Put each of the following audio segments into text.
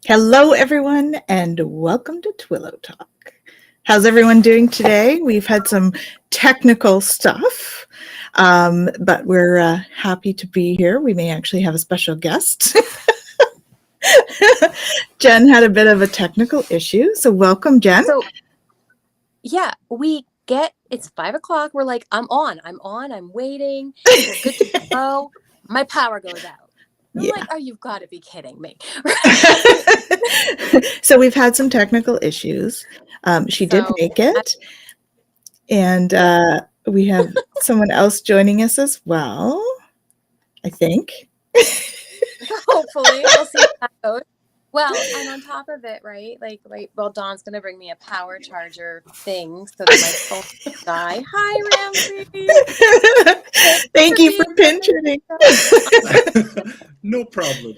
Hello, everyone, and welcome to Twillow Talk. How's everyone doing today? We've had some technical stuff, but we're happy to be here. We may actually have a special guest. Jen had a bit of a technical issue, so welcome, Jen. So, yeah, it's 5 o'clock. We're like, I'm waiting. We're good to go. My power goes out. I'm like, oh, you've got to be kidding me. So we've had some technical issues. She did make it. And we have someone else joining us as well, I think. Hopefully. We'll see how that goes. Well, and on top of it, right? Dawn's going to bring me a power charger thing so that my phone doesn't die. Hi, Ramzi. Thank you for pinching. No problem.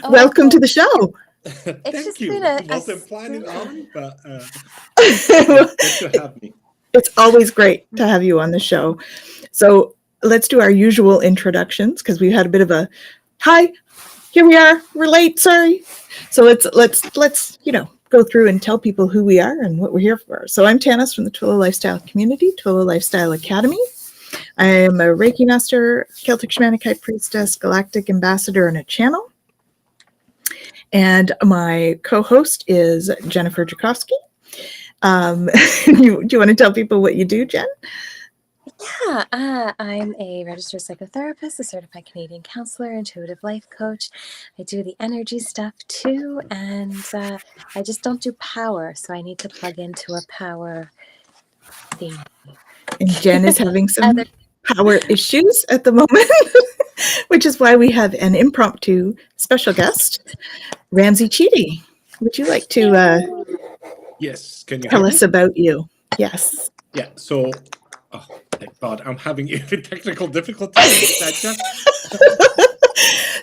Welcome to the show. Thank you. Wasn't planning on, but good to have me. It's always great to have you on the show. So let's do our usual introductions because we had a bit of a hi. Here we are. We're late. Sorry. So let's go through and tell people who we are and what we're here for. So I'm Tanis from the Twillow Lifestyle Community, Twillow Lifestyle Academy. I am a Reiki Master, Celtic Shamanic High Priestess, Galactic Ambassador, and a channel. And my co-host is Jennifer Jurkofsky. Do you want to tell people what you do, Jen? Yeah, I'm a registered psychotherapist, a certified Canadian counselor, intuitive life coach. I do the energy stuff too, and I just don't do power, so I need to plug into a power thing. And Jen is having some power issues at the moment, which is why we have an impromptu special guest, Ramzi Cheety. Would you like to yes, can you tell us about you? Yes. Yeah, so thank God, I'm having even technical difficulties.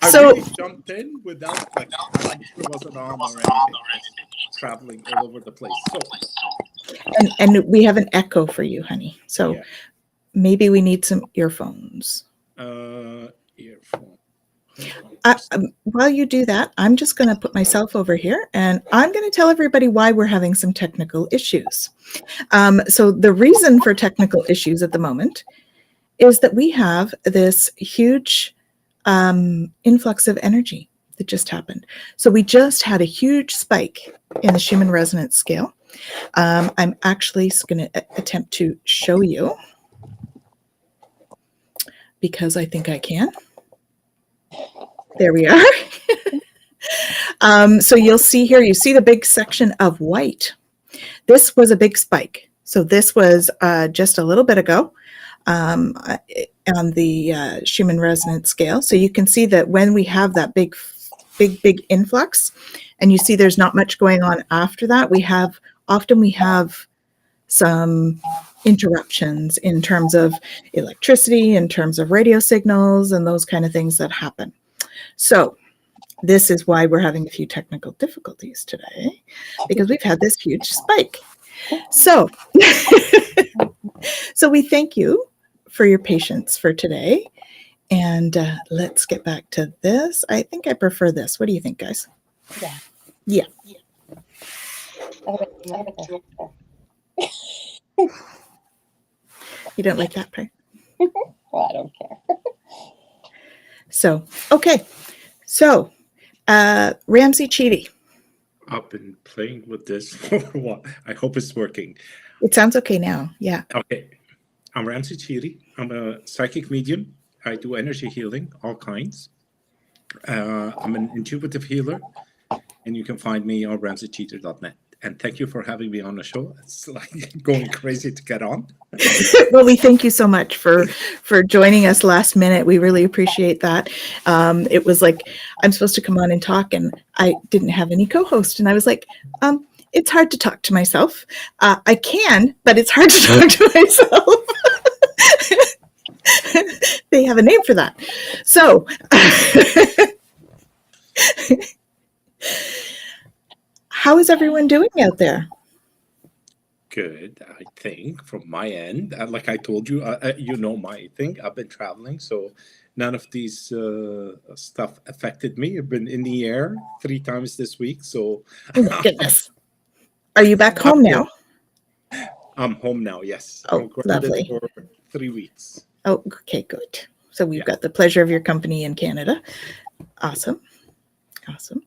I really jumped in without it wasn't on or anything, traveling all over the place. And we have an echo for you, honey. So maybe we need some earphones. While you do that, I'm just going to put myself over here and I'm going to tell everybody why we're having some technical issues. So the reason for technical issues at the moment is that we have this huge influx of energy that just happened. So we just had a huge spike in the Schumann resonance scale. I'm actually going to attempt to show you because I think I can. There we are. So you'll see here, you see the big section of white. This was a big spike. So this was just a little bit ago on the Schumann resonance scale. So you can see that when we have that big influx, and you see there's not much going on after that, we have some interruptions in terms of electricity, in terms of radio signals, and those kind of things that happen. So this is why we're having a few technical difficulties today, because we've had this huge spike. So, so we thank you for your patience for today. And let's get back to this. I think I prefer this. What do you think, guys? Yeah. You don't like that part? Well, I don't care. So, okay. So, Ramzi Cheety. I've been playing with this for a while. I hope it's working. It sounds okay now. Yeah. Okay. I'm Ramzi Cheety. I'm a psychic medium. I do energy healing, all kinds. I'm an intuitive healer, and you can find me on ramzicheety.net. And thank you for having me on the show. It's like going crazy to get on. Well, we thank you so much for joining us last minute. We really appreciate that. It was like, I'm supposed to come on and talk, and I didn't have any co-host. And I was like, it's hard to talk to myself. I can, but it's hard to talk to myself. They have a name for that. So, how is everyone doing out there? Good, I think, from my end. Like I told you, you know my thing. I've been traveling, so none of these stuff affected me. I've been in the air 3 times this week, so Oh my goodness. Are you back home now? I'm home now, yes. Oh, I'm grounded lovely. for 3 weeks. Oh, okay, good. So we've got the pleasure of your company in Canada. Awesome. Awesome.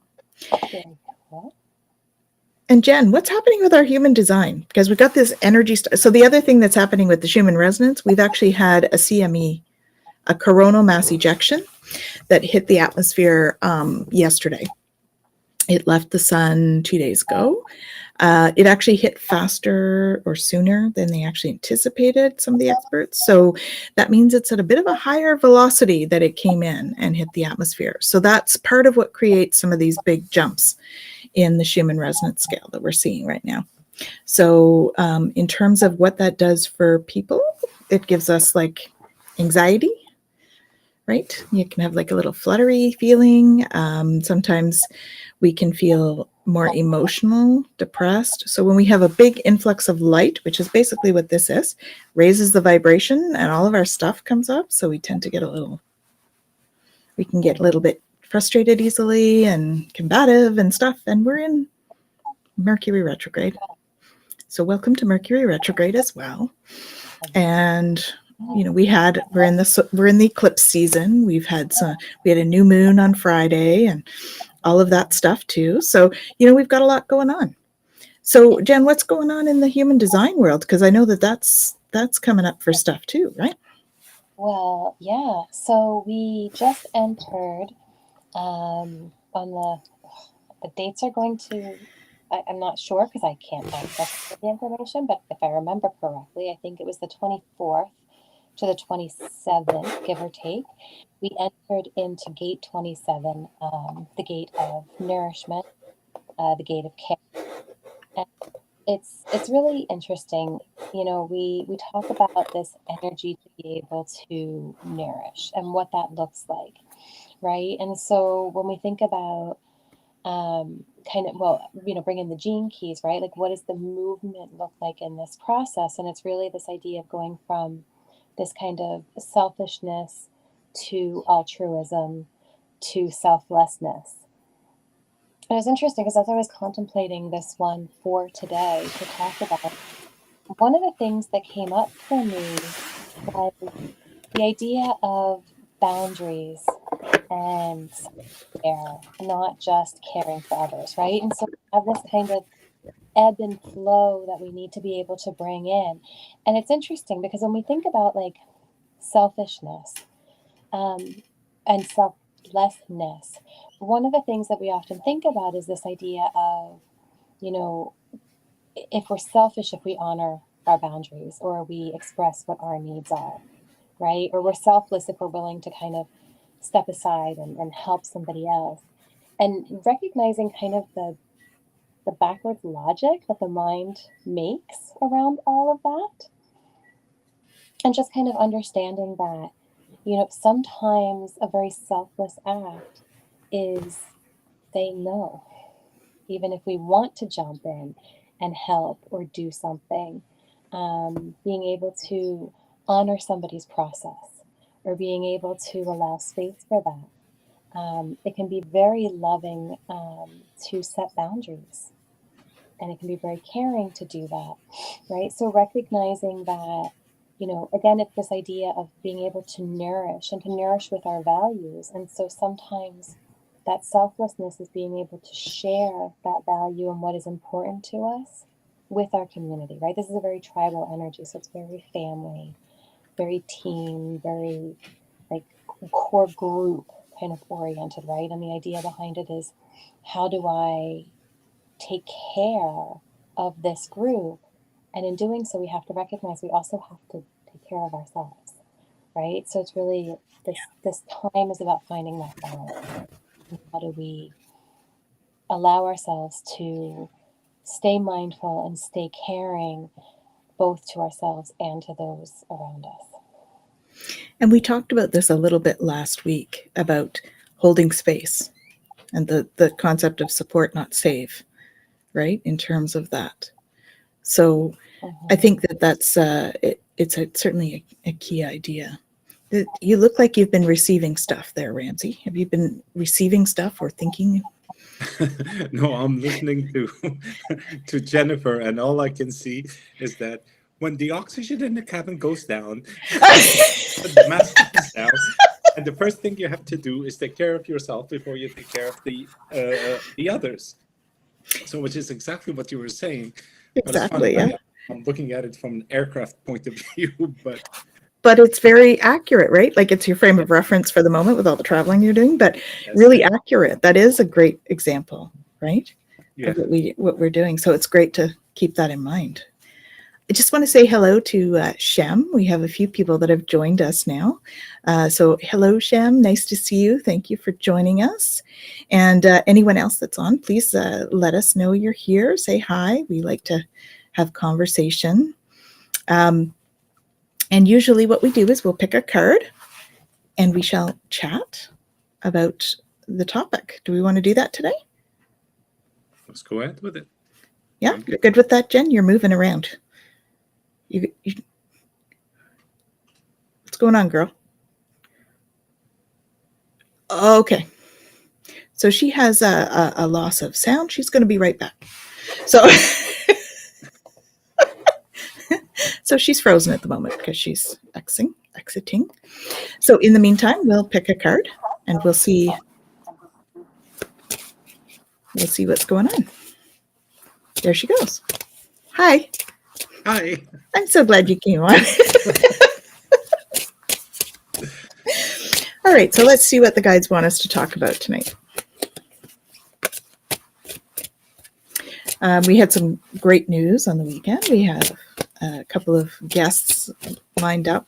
Very cool. And Jen, what's happening with our human design? Because we've got this energy. So the other thing that's happening with the Schumann resonance, we've actually had a CME, a coronal mass ejection that hit the atmosphere yesterday. It left the sun 2 days ago. It actually hit faster or sooner than they actually anticipated, some of the experts. So that means it's at a bit of a higher velocity that it came in and hit the atmosphere. So that's part of what creates some of these big jumps in the Schumann resonance scale that we're seeing right now. So in terms of what that does for people, it gives us like anxiety, right? You can have like a little fluttery feeling. Sometimes we can feel more emotional, depressed. So when we have a big influx of light, which is basically what this is, raises the vibration and all of our stuff comes up. So we tend to get we can get a little bit frustrated easily and combative and stuff. And we're in Mercury retrograde. So welcome to Mercury retrograde as well. And you know, we're in the eclipse season. We had a new moon on Friday and all of that stuff too. So, you know, we've got a lot going on. So Jen, what's going on in the human design world? Because I know that's coming up for stuff too, right? Well, yeah. So we just entered on the dates are going to, I'm not sure because I can't access the information, but if I remember correctly, I think it was the 24th to the 27th, give or take. We entered into gate 27, the gate of nourishment, the gate of care. And it's really interesting. You know, we talk about this energy to be able to nourish and what that looks like, right? And so when we think about bring in the gene keys, right? Like, what does the movement look like in this process? And it's really this idea of going from this kind of selfishness to altruism to selflessness. And it's interesting because as I was contemplating this one for today to talk about, one of the things that came up for me was the idea of boundaries and care, not just caring for others, right? And so we have this kind of ebb and flow that we need to be able to bring in. And it's interesting because when we think about like selfishness and selflessness, one of the things that we often think about is this idea of, you know, if we're selfish, if we honor our boundaries or we express what our needs are, right? Or we're selfless if we're willing to kind of step aside and help somebody else. And recognizing kind of the backwards logic that the mind makes around all of that. And just kind of understanding that, you know, sometimes a very selfless act is saying no, even if we want to jump in and help or do something. Being able to honor somebody's process or being able to allow space for that. It can be very loving to set boundaries, and it can be very caring to do that, right? So recognizing that, you know, again, it's this idea of being able to nourish and to nourish with our values. And so sometimes that selflessness is being able to share that value and what is important to us with our community, right? This is a very tribal energy, so it's very family, very team, very like core group kind of oriented, right? And the idea behind it is, how do I take care of this group? And in doing so, we have to recognize we also have to take care of ourselves, right? So it's really this time is about finding that balance. How do we allow ourselves to stay mindful and stay caring, both to ourselves and to those around us? And we talked about this a little bit last week about holding space and the concept of support, not save, right? In terms of that. So I think that's it's certainly a key idea You look like you've been receiving stuff there, Ramzi. Have you been receiving stuff or thinking? No, I'm listening to Jennifer, and all I can see is that when the oxygen in the cabin goes down, the mask comes down, and the first thing you have to do is take care of yourself before you take care of the others. So, which is exactly what you were saying. Exactly, but it's yeah. I'm looking at it from an aircraft point of view, But it's very accurate, right? Like it's your frame of reference for the moment with all the traveling you're doing, but really accurate. That is a great example, right? Yeah. Of what we're doing. So it's great to keep that in mind. I just want to say hello to Shem. We have a few people that have joined us now. So hello, Shem. Nice to see you. Thank you for joining us. And anyone else that's on, please let us know you're here. Say hi. We like to have conversation. And usually what we do is we'll pick a card and we shall chat about the topic. Do we want to do that today? Let's go ahead with it. Yeah, you're good with that, Jen? You're moving around. What's going on, girl? Okay. So she has a loss of sound. She's going to be right back. So, so she's frozen at the moment because she's exiting. So in the meantime, we'll pick a card and we'll see what's going on. There she goes. Hi. Hi. I'm so glad you came on. All right, so let's see what the guides want us to talk about tonight. We had some great news on the weekend. We have a couple of guests lined up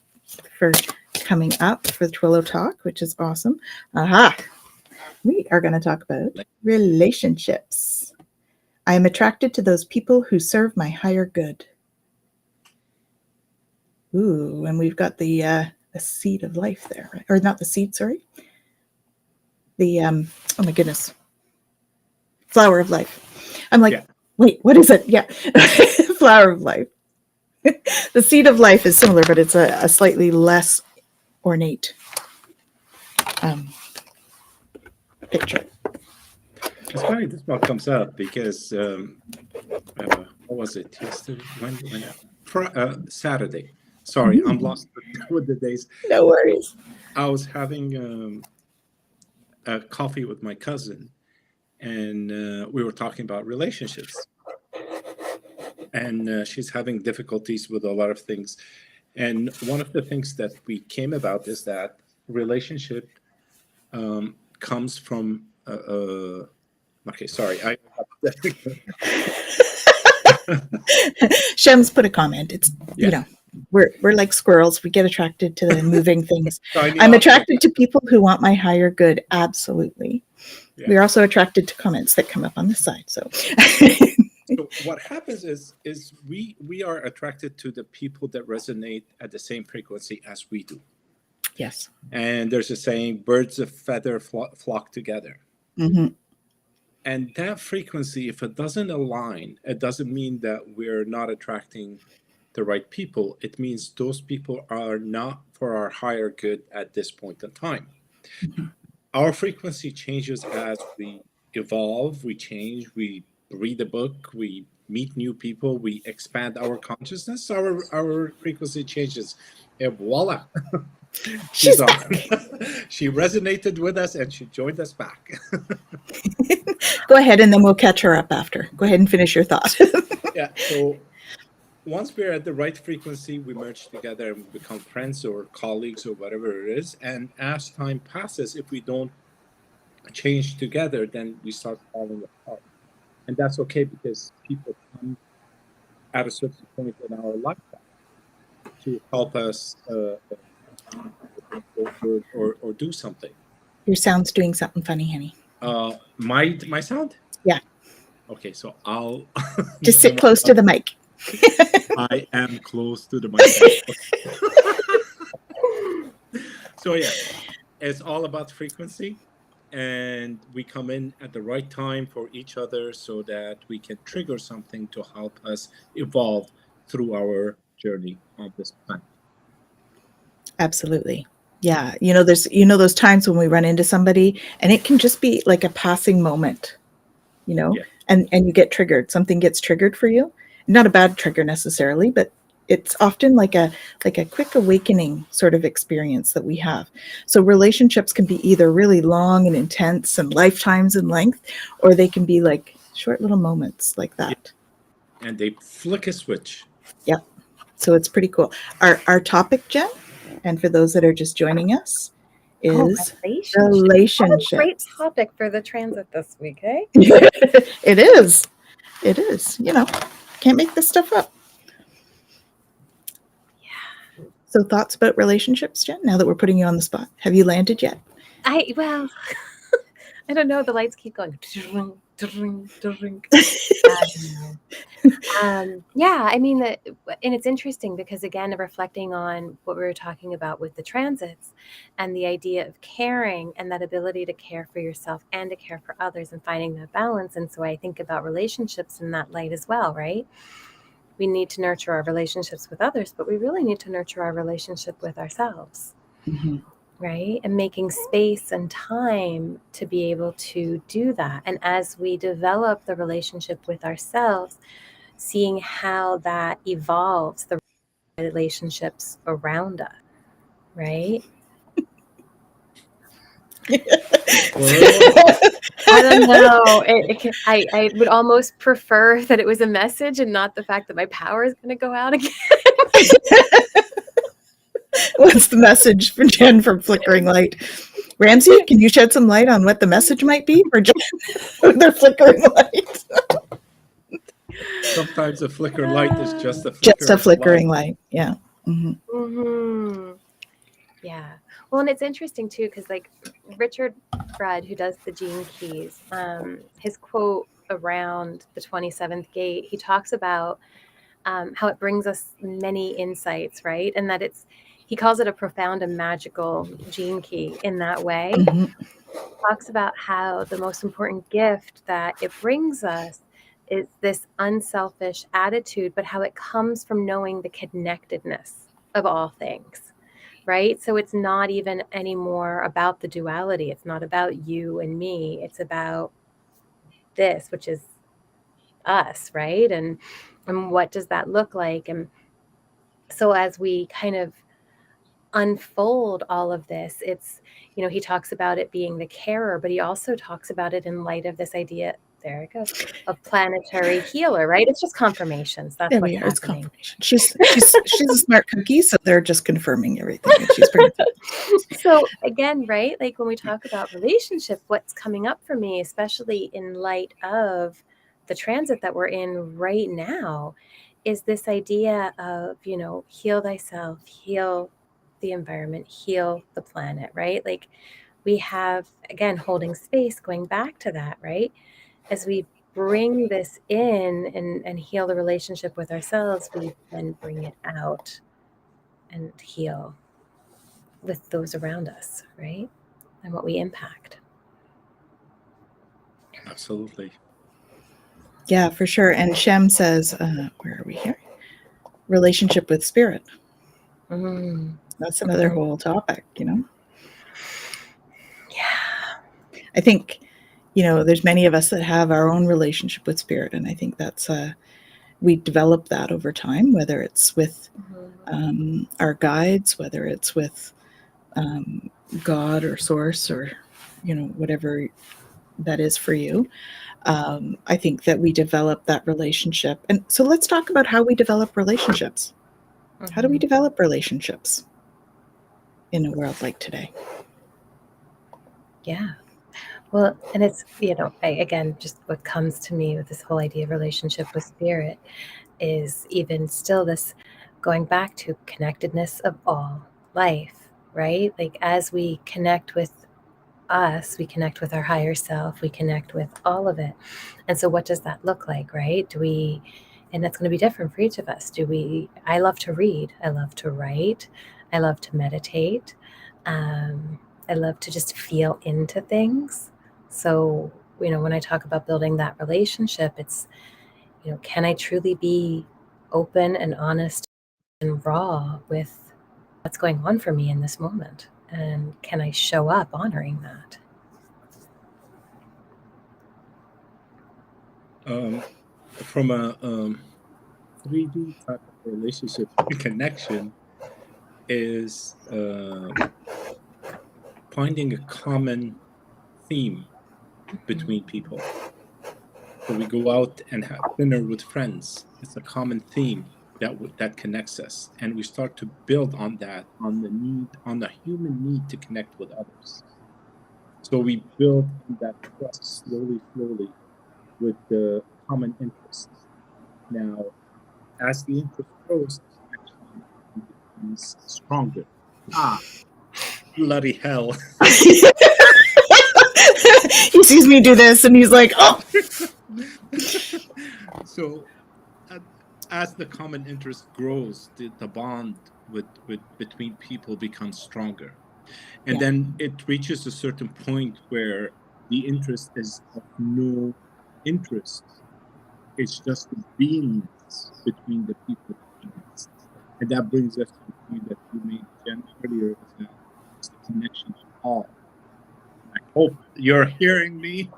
for coming up for the Twillow talk, which is awesome. Aha! We are going to talk about relationships. I am attracted to those people who serve my higher good. Ooh, and we've got the seed of life there, right? Or not the seed, sorry. The oh my goodness, flower of life. I'm like, wait, what is it? Yeah, flower of life. The seed of life is similar, but it's a slightly less ornate picture. It's funny this one comes up because what was it? Yesterday, Saturday. Sorry, I'm lost with the days. No worries. I was having a coffee with my cousin, and we were talking about relationships. And she's having difficulties with a lot of things. And one of the things that we came about is that relationship comes from okay, sorry. Shem's put a comment. It's you know, we're like squirrels. We get attracted to the moving things. I'm attracted to people who want my higher good. Absolutely. Yeah. We're also attracted to comments that come up on the side. So what happens is we are attracted to the people that resonate at the same frequency as we do. Yes. And there's a saying, birds of feather flock together. Mm-hmm. And that frequency, if it doesn't align, it doesn't mean that we're not attracting the right people. It means those people are not for our higher good at this point in time. Mm-hmm. Our frequency changes as we evolve, we change, we read a book, we meet new people, we expand our consciousness, our frequency changes. And voila. She's on. She resonated with us and she joined us back. Go ahead and then we'll catch her up after. Go ahead and finish your thought. Yeah. So once we're at the right frequency, we merge together and become friends or colleagues or whatever it is. And as time passes, if we don't change together, then we start falling apart. And that's okay because people come at a certain point in our lifetime to help us or do something. Your sound's doing something funny, honey. My sound? Yeah. Okay, so I'll just sit close to the mic. I am close to the mic. So yeah, it's all about frequency, and we come in at the right time for each other so that we can trigger something to help us evolve through our journey on this planet. Absolutely. Yeah. There's, those times when we run into somebody and it can just be like a passing moment, Yeah. and you get triggered. Something gets triggered for you. Not a bad trigger necessarily, but it's often like a quick awakening sort of experience that we have. So relationships can be either really long and intense and lifetimes in length, or they can be like short little moments like that. Yeah. And they flick a switch. Yep. So it's pretty cool. Our topic, Jen, and for those that are just joining us, is relationship. What a great topic for the transit this week, eh? It is. It is. Can't make this stuff up. Yeah. So thoughts about relationships, Jen, now that we're putting you on the spot. Have you landed yet? Well, I don't know. The lights keep going. Yeah, I mean, and it's interesting because, again, reflecting on what we were talking about with the transits and the idea of caring and that ability to care for yourself and to care for others and finding that balance. And so I think about relationships in that light as well, right? We need to nurture our relationships with others, but we really need to nurture our relationship with ourselves. Mm-hmm. Right? And making space and time to be able to do that. And as we develop the relationship with ourselves, seeing how that evolves the relationships around us, right? I don't know. I would almost prefer that it was a message and not the fact that my power is going to go out again. What's the message for Jen from Flickering Light? Ramzi, can you shed some light on what the message might be for Jen with their flickering light? Sometimes a flicker light is just a flicker. Just a flickering light. Yeah. Mm-hmm. Mm-hmm. Yeah. Well, and it's interesting too, because like Richard Rudd, who does the Gene Keys, his quote around the 27th gate, he talks about how it brings us many insights, right? And that he calls it a profound and magical gene key in that way. Mm-hmm. Talks about how the most important gift that it brings us is this unselfish attitude, but how it comes from knowing the connectedness of all things, right? So it's not even anymore about the duality. It's not about you and me. It's about this, which is us, right? And what does that look like? And so as we kind of unfold all of this, it's, he talks about it being the carer, but he also talks about it in light of this idea, there it goes, of planetary healer, right? It's just confirmations. That's what's happening. It's confirmation. She's a smart cookie, so they're just confirming everything that she's bringing. So again, right? Like when we talk about relationship, what's coming up for me, especially in light of the transit that we're in right now, is this idea of, heal thyself, heal the environment, heal the planet, right? Like we have, again, holding space, going back to that, right? As we bring this in and heal the relationship with ourselves, we then bring it out and heal with those around us, right? And what we impact. Absolutely. Yeah, for sure. And Shem says, where are we here? Relationship with spirit. That's another whole topic, Yeah. I think, there's many of us that have our own relationship with spirit. And I think that's, we develop that over time, whether it's with our guides, whether it's with God or source or, whatever that is for you. I think that we develop that relationship. And so let's talk about how we develop relationships. How do we develop relationships in a world like today? Yeah. Well, and it's, again, just what comes to me with this whole idea of relationship with spirit is even still this going back to connectedness of all life, right? Like as we connect with us, we connect with our higher self, we connect with all of it. And so what does that look like, right? And that's going to be different for each of us. I love to read, I love to write, I love to meditate. I love to just feel into things. So, when I talk about building that relationship, it's, can I truly be open and honest and raw with what's going on for me in this moment? And can I show up honoring that? From a 3D type of relationship connection is finding a common theme between people. So we go out and have dinner with friends. It's a common theme that connects us, and we start to build on that, on the human need to connect with others. So we build on that trust slowly with the common interest. Now, as the interest grows, the connection becomes stronger. Bloody hell. He sees me do this and he's like, oh. So as the common interest grows, the bond between people becomes stronger. And then it reaches a certain point where the interest is of no interest. It's just the beingness between the people. And that brings us to the point that you made, Jen, earlier, is that it's the connection of all. I hope you're hearing me.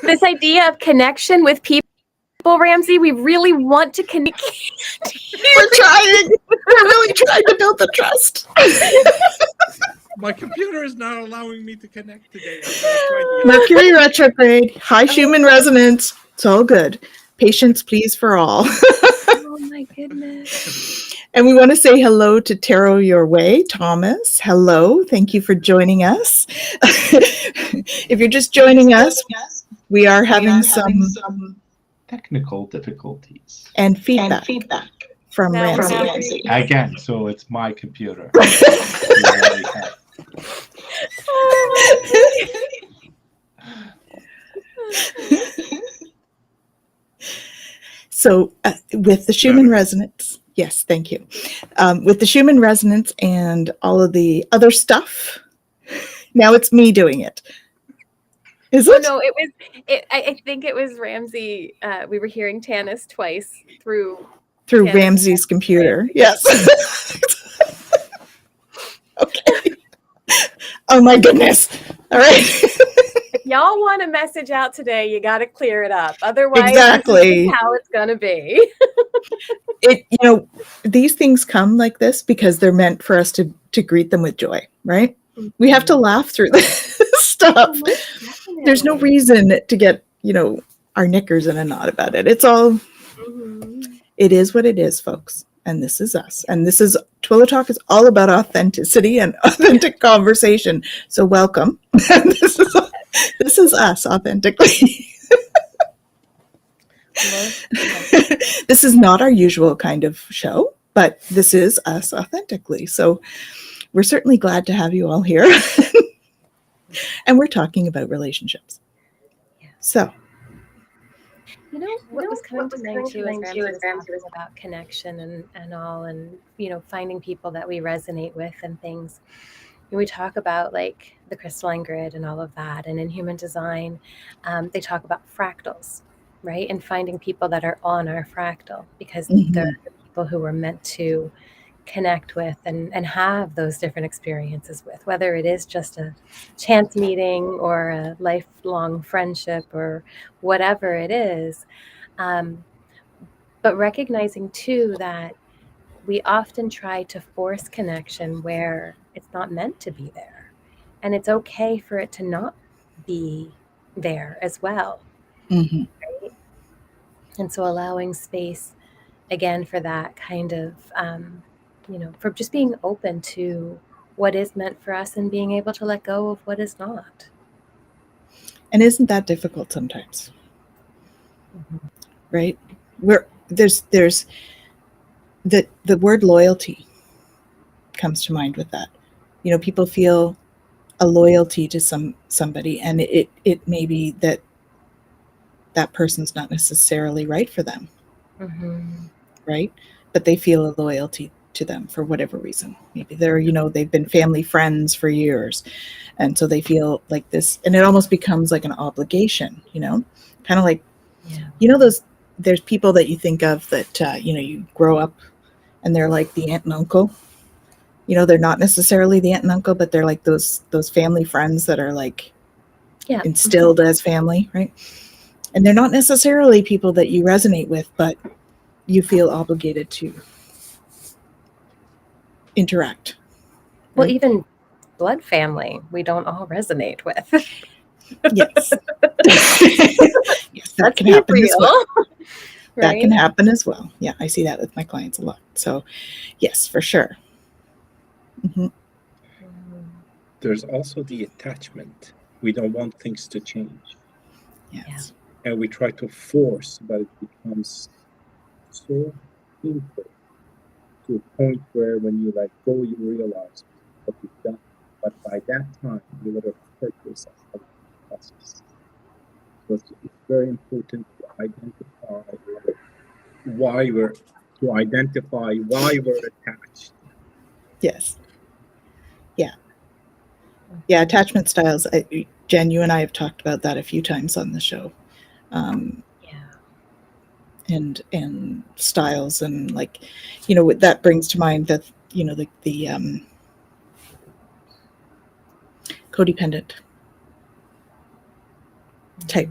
This idea of connection with people, Ramzi, we really want to connect. We're trying. We're really trying to build the trust. My computer is not allowing me to connect today. Mercury retrograde, high Schumann resonance. It's all good. Patience, please, for all. Oh my goodness. And we want to say hello to Tarot Your Way, Thomas. Hello. Thank you for joining us. If you're just joining us, we are having some technical difficulties and feedback from Now we're Ramzi. again. So it's my computer. So with the Schumann resonance, yes, thank you. With the Schumann resonance and all of the other stuff, now it's me doing it. Is Oh it? no, I think it was Ramzi. We were hearing Tanis twice through Through Tanis. Ramzi's computer. Yes. Okay. Oh my goodness. All right. If y'all want a message out today, you got to clear it up. Otherwise, Exactly. this is how it's gonna be. These things come like this because they're meant for us to greet them with joy, right? We have to laugh through this stuff. There's no reason to get, our knickers in a knot about it. It's all, it is what it is, folks. And this is us. And this is, Twillow Talk is all about authenticity and authentic conversation. So welcome. This is us authentically. This is not our usual kind of show, but this is us authentically. So we're certainly glad to have you all here. And we're talking about relationships. So, What was coming to mind too as Ramzi was about connection and all, and finding people that we resonate with and things. We talk about like the crystalline grid and all of that, and in human design, they talk about fractals, right? And finding people that are on our fractal, because they're the people who we're meant to connect with and have those different experiences with, whether it is just a chance meeting or a lifelong friendship or whatever it is. But recognizing too that we often try to force connection where it's not meant to be there, and it's okay for it to not be there as well. Right? And so allowing space again for that kind of for just being open to what is meant for us and being able to let go of what is not. and isn't that difficult sometimes? Right? There's the word loyalty comes to mind with that. People feel a loyalty to somebody, and it may be that person's not necessarily right for them. Right? But they feel a loyalty to them for whatever reason. Maybe they've been family friends for years, and so they feel like this, and it almost becomes like an obligation, kind of like, there's people that you think of that, you grow up and they're like the aunt and uncle. You know, they're not necessarily the aunt and uncle, but they're like those family friends that are like instilled as family, right? And they're not necessarily people that you resonate with, but you feel obligated to interact. Well, Right? even blood family, we don't all resonate with. Yes. Yes, that can happen as well. That can happen as well. Yeah, I see that with my clients a lot. So, yes, for sure. Mm-hmm. There's also the attachment. We don't want things to change. Yes. And we try to force, but it becomes so painful to a point where when you let go, you realize what you've done. But by that time, you would have hurt yourself in the process. So it's very important to identify why we're attached. Yes. Yeah. Yeah, attachment styles. Jen, you and I have talked about that a few times on the show. And styles, and like, you know, that brings to mind that, you know, the codependent type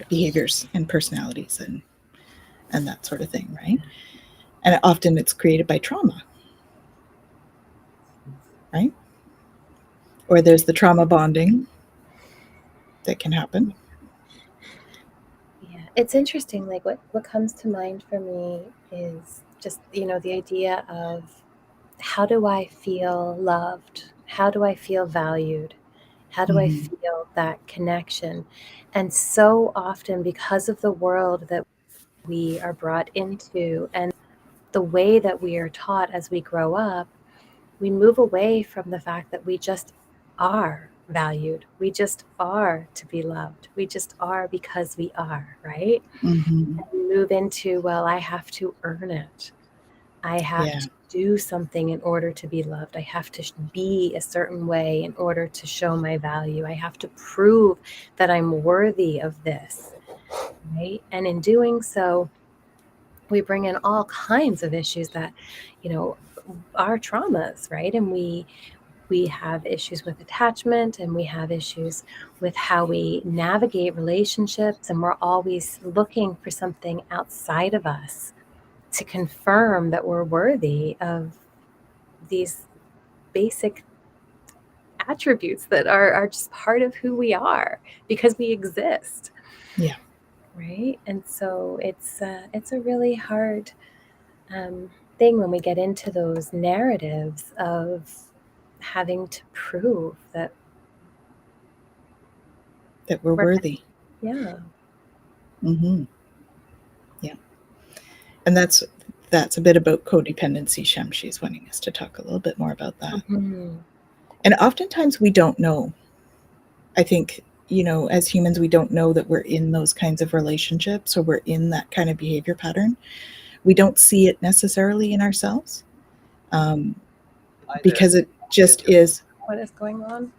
behaviors and personalities and that sort of thing, right? And often it's created by trauma, right? Or there's the trauma bonding that can happen. Yeah, it's interesting. Like what comes to mind for me is just, you know, the idea of how do I feel loved? How do I feel valued? How do I feel that connection? And so often, because of the world that we are brought into and the way that we are taught as we grow up, we move away from the fact that we just are valued. We just are to be loved. We just are because we are, right? Mm-hmm. And we move into, well, I have to earn it. I have to do something in order to be loved. I have to be a certain way in order to show my value. I have to prove that I'm worthy of this, right? And in doing so, we bring in all kinds of issues that, you know, are traumas, right? And we have issues with attachment, and we have issues with how we navigate relationships, and we're always looking for something outside of us to confirm that we're worthy of these basic attributes that are just part of who we are because we exist. Yeah. Right. And so it's a really hard thing when we get into those narratives of having to prove that we're worthy. Yeah. Mm-hmm. Yeah. And that's a bit about codependency. She's wanting us to talk a little bit more about that. Mm-hmm. And oftentimes we don't know. I think, you know, as humans, we don't know that we're in those kinds of relationships, or we're in that kind of behavior pattern. We don't see it necessarily in ourselves, because it just is. What is going on?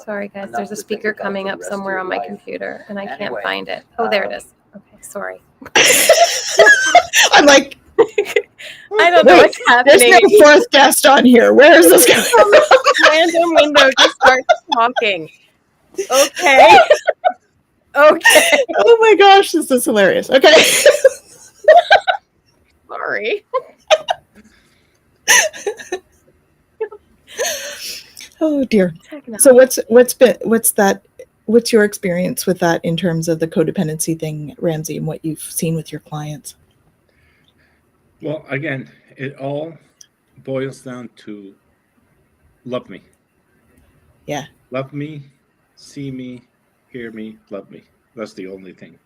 Sorry, guys. There's a speaker coming up somewhere on my computer, and I can't find it. Oh, there it is. Okay, sorry. I'm like, I don't know what's happening. There's no fourth guest on here. Where is this coming from? Random window just starts talking. Okay. Okay. Oh my gosh, this is hilarious. Okay. Sorry. Oh dear. So what's your experience with that in terms of the codependency thing, Ramzi, and what you've seen with your clients? Well, again, it all boils down to love me. Yeah. Love me, see me, hear me, love me. That's the only thing.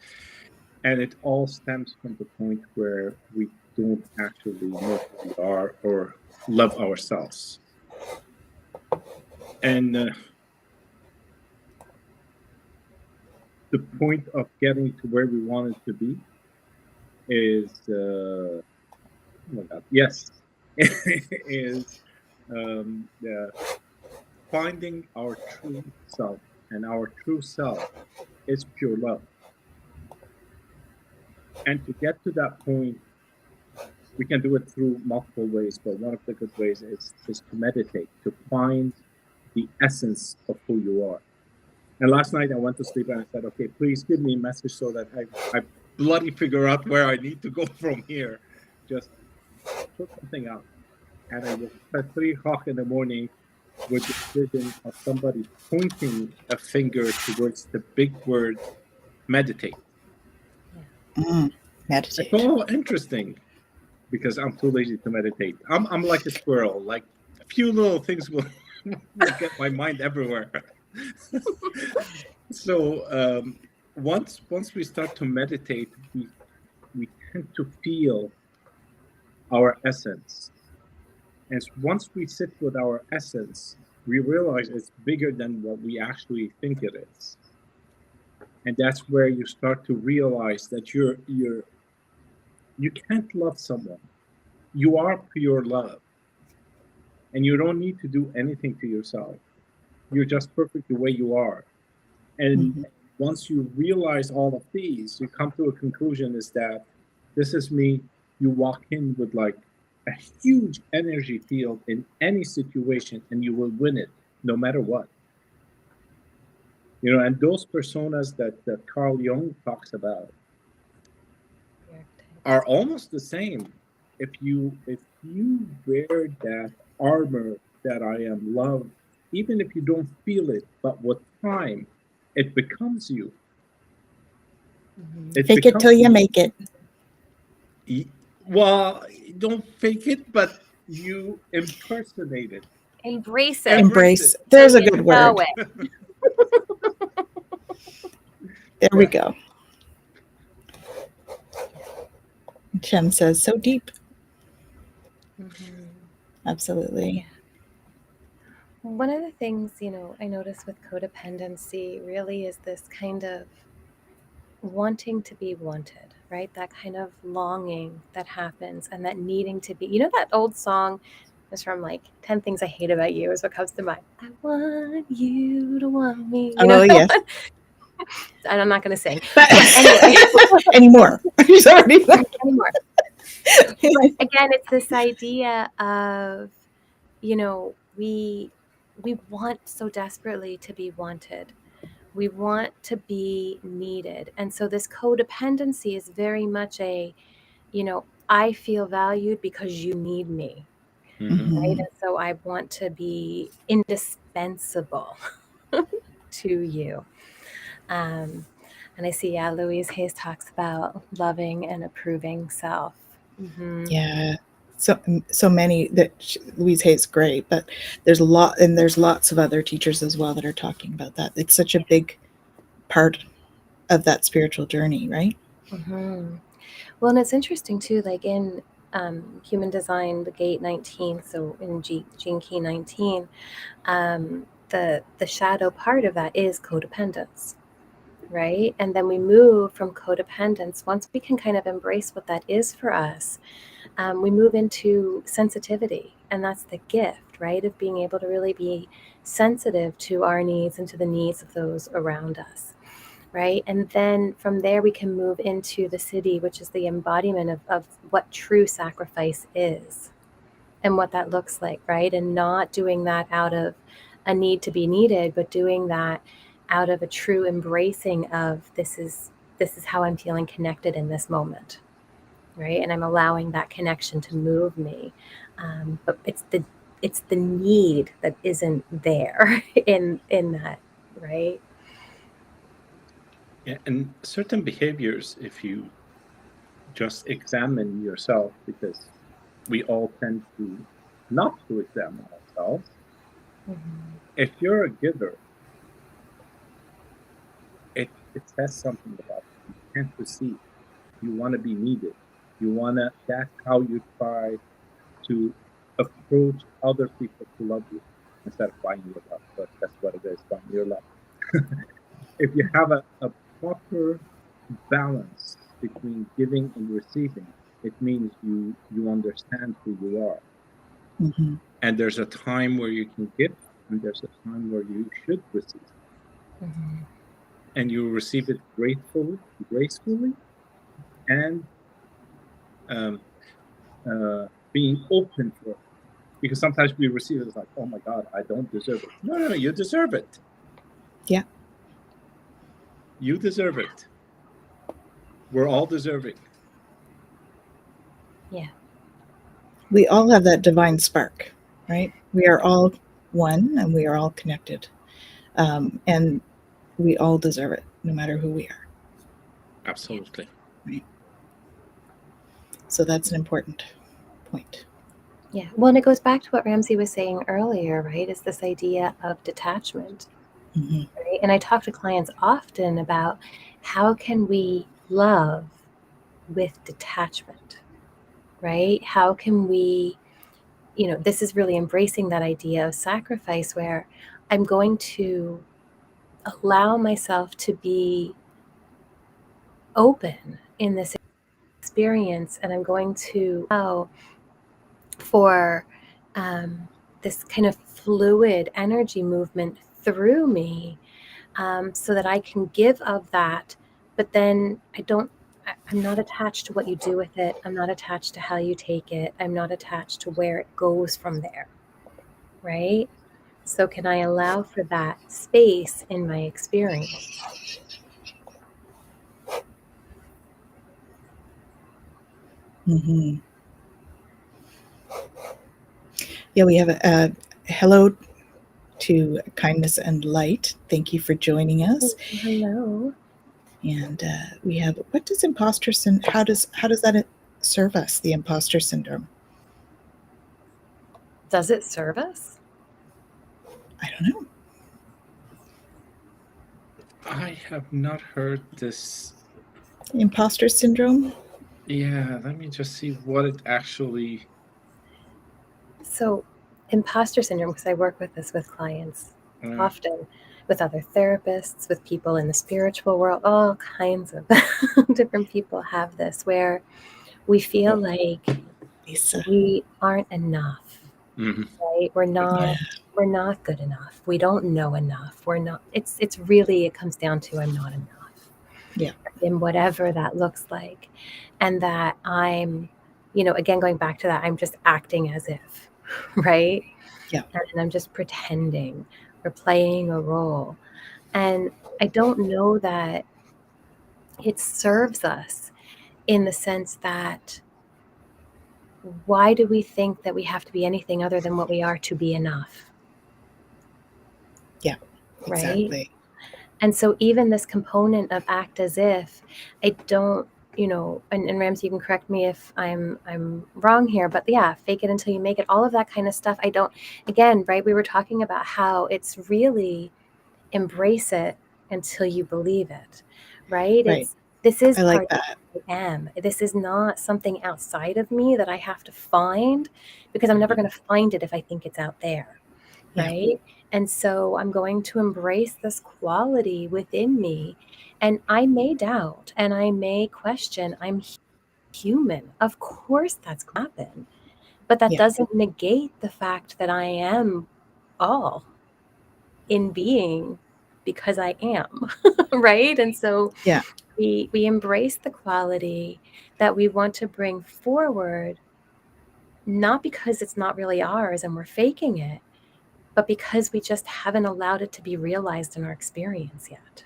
And it all stems from the point where we don't actually know who we are or love ourselves. And the point of getting to where we wanted to be is, oh my God, yes, is finding our true self. And our true self is pure love. And to get to that point, we can do it through multiple ways, but one of the good ways is to meditate, to find the essence of who you are. And last night I went to sleep and I said, okay, please give me a message so that I bloody figure out where I need to go from here. Just put something out. And I woke up at 3 o'clock in the morning with the vision of somebody pointing a finger towards the big word meditate. I Meditate. thought, oh, interesting, because I'm too lazy to meditate. I'm like a squirrel. Like a few little things will get my mind everywhere. So once we start to meditate, we tend to feel our essence. And once we sit with our essence, we realize it's bigger than what we actually think it is. And that's where you start to realize that you can't love someone. You are pure love. And you don't need to do anything to yourself. You're just perfect the way you are. And once you realize all of these, you come to a conclusion is that this is me. You walk in with like a huge energy field in any situation and you will win it no matter what. You know, and those personas that Carl Jung talks about are almost the same. If you wear that armor that I am love, even if you don't feel it, but with time, it becomes you. Fake it till you make it. Well, don't fake it, but you impersonate it. Embrace it. Embrace. it. There's So a you good know word. it. There we go. Shem says, so deep. Absolutely. One of the things, I notice with codependency really is this kind of wanting to be wanted, right? That kind of longing that happens and that needing to be, that old song is from like 10 Things I Hate About You is what comes to mind. I want you to want me. Oh, yes. And I'm not going to sing. But anyway. Anymore. He's already Anymore. But again, it's this idea of, we want so desperately to be wanted. We want to be needed. And so this codependency is very much a, I feel valued because you need me. Right? And so I want to be indispensable to you. And I see, Louise Hayes talks about loving and approving self. Yeah. So many that Louise Hay is great, but there's lots of other teachers as well that are talking about that. It's such a big part of that spiritual journey, right? Well, and it's interesting too, like in Human Design, the Gate 19, so in Gene Key 19, the shadow part of that is codependence, right? And then we move from codependence, once we can kind of embrace what that is for us, we move into sensitivity. And that's the gift, right? Of being able to really be sensitive to our needs and to the needs of those around us, right? And then from there, we can move into the Siddhi, which is the embodiment of what true sacrifice is and what that looks like, right? And not doing that out of a need to be needed, but doing that out of a true embracing of this is how I'm feeling connected in this moment, right? And I'm allowing that connection to move me. But it's the need that isn't there in that, right? Yeah, and certain behaviors, if you just examine yourself, because we all tend to not to examine ourselves. If you're a giver, it says something about you. You can't receive. You want to be needed. That's how you try to approach other people to love you instead of buying your love. But that's what it is, buying your love. If you have a proper balance between giving and receiving, it means you understand who you are. And there's a time where you can give, and there's a time where you should receive. And you receive it gracefully, and being open for it. Because sometimes we receive it as like, oh my God, I don't deserve it. No, you deserve it. Yeah. You deserve it. We're all deserving. Yeah. We all have that divine spark, right? We are all one and we are all connected. And we all deserve it, no matter who we are. Absolutely. Right. So that's an important point. Yeah. Well, and it goes back to what Ramzi was saying earlier, right? Is this idea of detachment. Mhm. Right? And I talk to clients often about how can we love with detachment, right? How can we, this is really embracing that idea of sacrifice where I'm going to allow myself to be open in this experience, and I'm going to allow for this kind of fluid energy movement through me, so that I can give of that, but then I'm not attached to what you do with it. I'm not attached to how you take it. I'm not attached to where it goes from there, right? So can I allow for that space in my experience? Mm-hmm. Yeah, we have a hello to Kindness and Light. Thank you for joining us. Hello. And we have, what does imposter syndrome? How does that serve us? The imposter syndrome. Does it serve us? I don't know. I have not heard this. Imposter syndrome. Yeah, let me just see what it actually. So, imposter syndrome, because I work with this with clients often, with other therapists, with people in the spiritual world, all kinds of different people have this, where we feel like Lisa. we aren't enough, Mhm. right? We're not good enough. We don't know enough. We're not. It's really, it comes down to I'm not enough. Yeah. In whatever that looks like, and that I'm, again, going back to that, I'm just acting as if, right? Yeah. And I'm just pretending or playing a role. And I don't know that it serves us, in the sense that, why do we think that we have to be anything other than what we are to be enough? Yeah, Right? exactly. And so even this component of act as if, I don't, and Ramsey, you can correct me if I'm wrong here, but yeah, fake it until you make it, all of that kind of stuff. I don't, again, right, we were talking about how it's really embrace it until you believe it, right? Right. This is I like part that. of who I am. This is not something outside of me that I have to find, because I'm never going to find it if I think it's out there. Yeah. Right? And so I'm going to embrace this quality within me. And I may doubt and I may question. I'm human. Of course that's going to happen. But that Yeah. doesn't negate the fact that I am all in being, because I am. Right? And so Yeah. we embrace the quality that we want to bring forward, not because it's not really ours and we're faking it, but because we just haven't allowed it to be realized in our experience yet.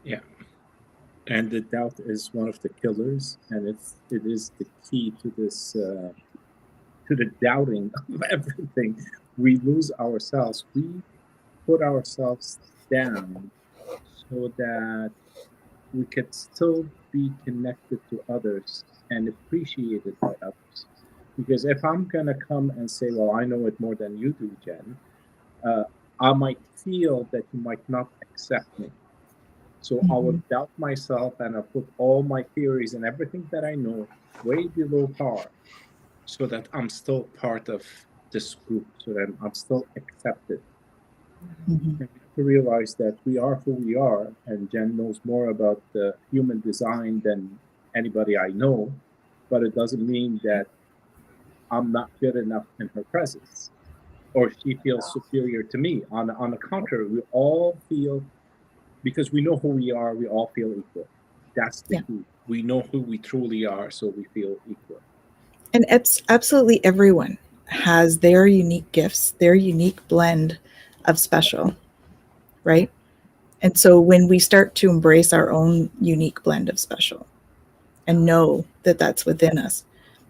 Yeah. And the doubt is one of the killers, and it is the key to this, to the doubting of everything. We lose ourselves. We put ourselves down so that we could still be connected to others and appreciated by others. Because if I'm gonna come and say, "Well, I know it more than you do, Jen," I might feel that you might not accept me. So I would doubt myself and I put all my theories and everything that I know way below par, so that I'm still part of this group, so that I'm still accepted. Mm-hmm. And we have to realize that we are who we are, and Jen knows more about the human design than anybody I know, but it doesn't mean that I'm not good enough in her presence, or she feels superior to me. On the contrary, we all feel, because we know who we are, we all feel equal. That's the Yeah. key. we know who we truly are, so we feel equal. And it's absolutely everyone has their unique gifts, their unique blend of special, right? And so when we start to embrace our own unique blend of special and know that that's within us,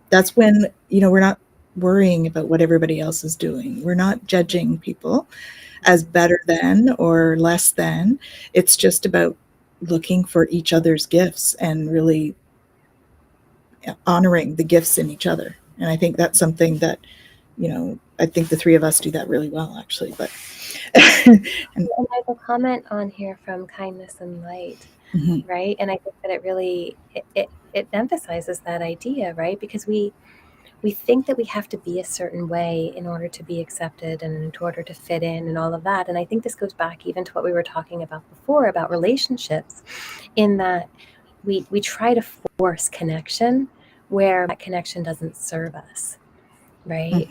that's when, we're not worrying about what everybody else is doing. We're not judging people as better than or less than. It's just about looking for each other's gifts and really honoring the gifts in each other. And I think that's something that, I think the three of us do that really well, actually. But and there's a comment on here from Kindness and Light, right? And I think that it really it emphasizes that idea, right? Because we think that we have to be a certain way in order to be accepted and in order to fit in and all of that. And I think this goes back even to what we were talking about before about relationships, in that we try to force connection where that connection doesn't serve us, right?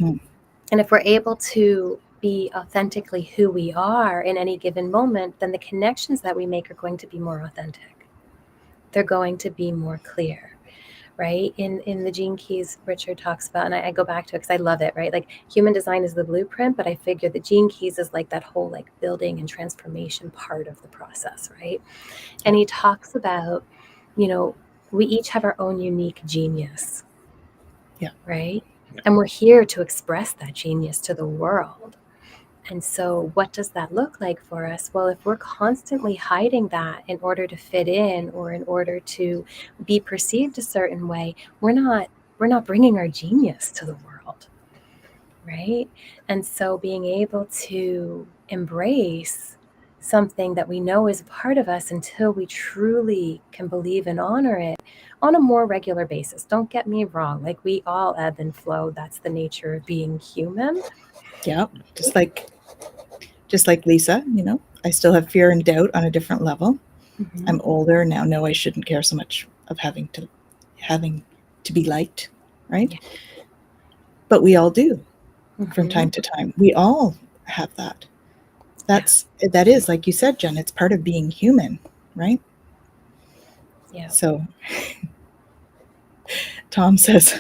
And if we're able to be authentically who we are in any given moment, then the connections that we make are going to be more authentic. They're going to be more clear, right? In the Gene Keys, Richard talks about, and I go back to it because I love it, right? Like human design is the blueprint, but I figure the Gene Keys is like that whole like building and transformation part of the process, right? And he talks about, we each have our own unique genius, right? And we're here to express that genius to the world. And so what does that look like for us? Well, if we're constantly hiding that in order to fit in or in order to be perceived a certain way, we're not bringing our genius to the world, right? And so being able to embrace something that we know is a part of us until we truly can believe and honor it on a more regular basis. Don't get me wrong. Like we all ebb and flow. That's the nature of being human. Yeah. Just like Lisa, I still have fear and doubt on a different level. I'm older now. No, I shouldn't care so much of having to be liked, right? Yeah. But we all do from time to time. We all have that. That is, like you said, Jen, it's part of being human, right? Yeah. So Tom says,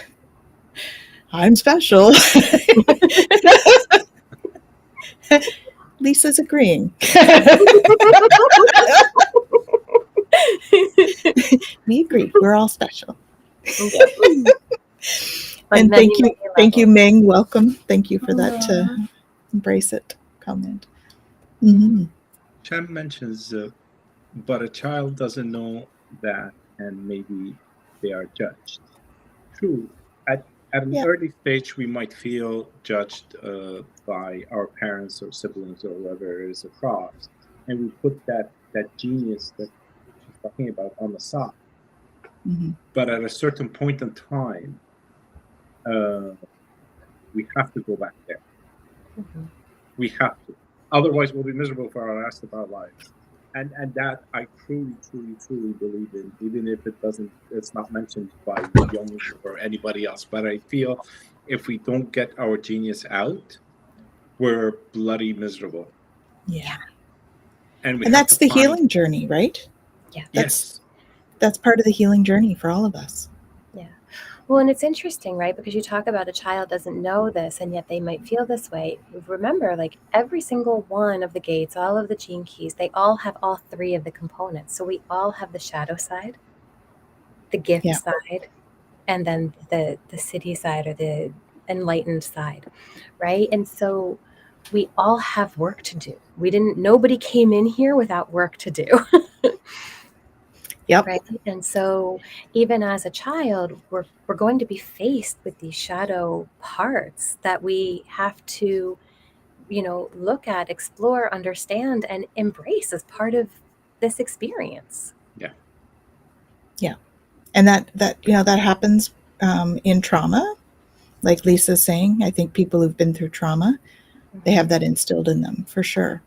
I'm special. Lisa's agreeing. We agree. We're all special. And thank you, Ming. Welcome. Thank you for that embrace it comment. Cham mentions, but a child doesn't know that, and maybe they are judged. True. At an early stage, we might feel judged by our parents or siblings or whoever is across, and we put that genius that she's talking about on the side. But at a certain point in time, we have to go back there. We have to. Otherwise, we'll be miserable for our rest of our lives. And that I truly, truly, truly believe in, even if it's not mentioned by Jung or anybody else. But I feel if we don't get our genius out, we're bloody miserable. Yeah. And that's the healing journey, right? Yeah. That's part of the healing journey for all of us. Yeah. Well, and it's interesting, right? Because you talk about a child doesn't know this, and yet they might feel this way. Remember, like every single one of the gates, all of the gene keys, they all have all three of the components. So we all have the shadow side, the gift side, and then the city side or the enlightened side, right? And so we all have work to do. Nobody came in here without work to do. Yep. Right. And so even as a child, we're going to be faced with these shadow parts that we have to, look at, explore, understand, and embrace as part of this experience. Yeah. Yeah. And that happens in trauma. Like Lisa's saying, I think people who've been through trauma, they have that instilled in them for sure.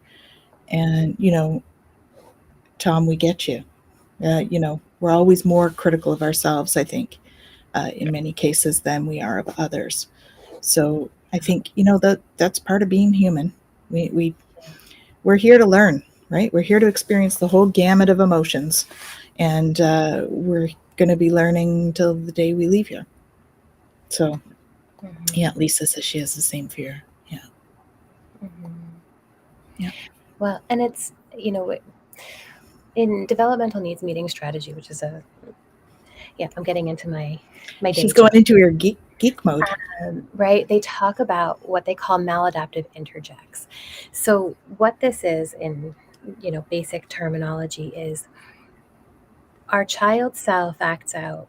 And, Tom, we get you. We're always more critical of ourselves, I think, in many cases than we are of others. So I think, that's part of being human. We're here to learn, right? We're here to experience the whole gamut of emotions. And we're going to be learning till the day we leave here. So, Mhm. yeah, Lisa says she has the same fear. Yeah. Mhm. Yeah. Well, and it's, you know, in developmental needs meeting strategy, which is I'm getting into my She's day going job. into her geek mode. Right? They talk about what they call maladaptive interjects. So what this is in, basic terminology is our child self acts out,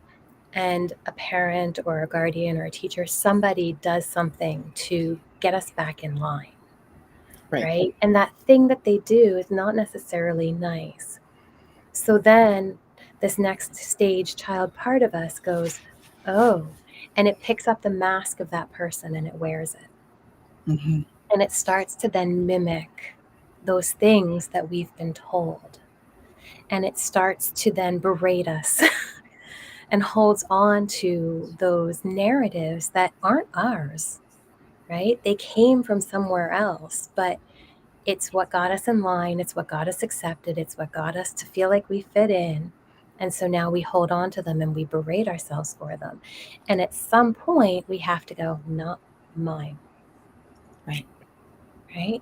and a parent or a guardian or a teacher, somebody does something to get us back in line. Right? And that thing that they do is not necessarily nice. So then this next stage child part of us goes, oh, and it picks up the mask of that person and it wears it. Mm-hmm. And it starts to then mimic those things that we've been told. And it starts to then berate us and holds on to those narratives that aren't ours, right? They came from somewhere else, but it's what got us in line. It's what got us accepted. It's what got us to feel like we fit in. And so now we hold on to them and we berate ourselves for them. And at some point we have to go, not mine. Right. Right?